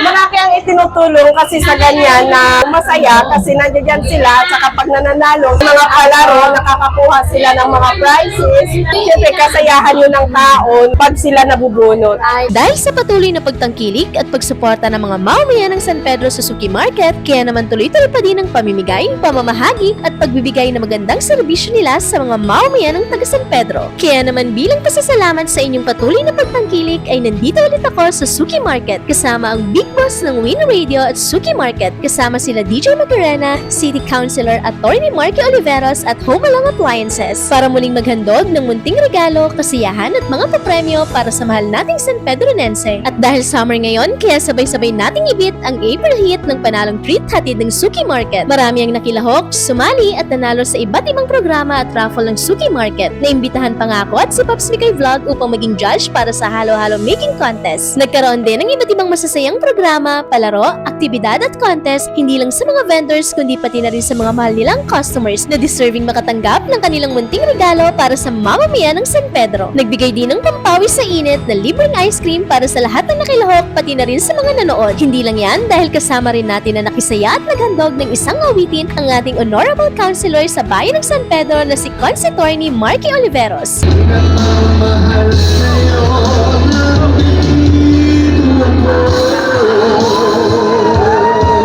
Malaki ang itinutulong kasi sa ganyan na masaya kasi nandiyan sila at saka pag nananalo, mga palaro, nakakakuha sila ng mga prizes. Siyempre, kasayahan yun ng taon pag sila nabubunot. Dahil sa patuloy na pagtangkilik at pagsuporta ng mga mamamayan ng San Pedro Suzuki Market, kaya naman tuloy-tuloy pa din ang pamimigay, pamamahagi at pagbibigay ng magandang serbisyo nila sa mga mamamayan ng taga San Pedro. Kaya naman bilang pasasalamat sa inyong patuloy na pagtangkilik ay nandito ulit ako sa Suki Market kasama ang Big Boss ng Win Radio at Suki Market kasama sila DJ Macarena, City Councilor Attorney Marky Oliveros at Home Along Appliances para muling maghandog ng munting regalo, kasiyahan at mga papremyo para sa mahal nating San Pedronense. At dahil summer ngayon, kaya sabay-sabay nating ibit ang April Heat ng panalong treat hatid ng Suki Market. Marami ang nakilahok, sumali at nanalo sa iba't ibang programa at raffle ng Suki Market. Naimbitahan pa nga ako at si Pops Mikay Vlog upang maging judge para sa halo-halo making contest. Nagkaroon din ng iba't ibang masasayang programa, palaro, aktibidad at contest, hindi lang sa mga vendors kundi pati na rin sa mga mahal nilang customers na deserving makatanggap ng kanilang munting regalo para sa mamamayan ng San Pedro. Nagbigay din ng pampawis sa init na libreng ice cream para sa lahat ng nakilahok pati na rin sa mga nanood. Hindi lang yan dahil kasama rin natin na nakisaya at naghandog ng isang awitin ang ating Honorable Councilor sa Bayan ng San Pedro na si Consitorny Marky Oliveros.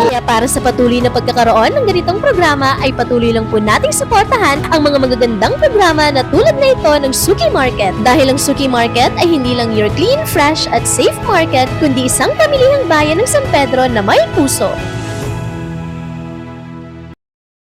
Kaya para sa patuloy na pagkakaroon ng ganitong programa ay patuloy lang po nating suportahan ang mga magagandang programa na tulad na ito ng Suki Market. Dahil ang Suki Market ay hindi lang your clean, fresh at safe market kundi isang pamilihang bayan ng San Pedro na may puso.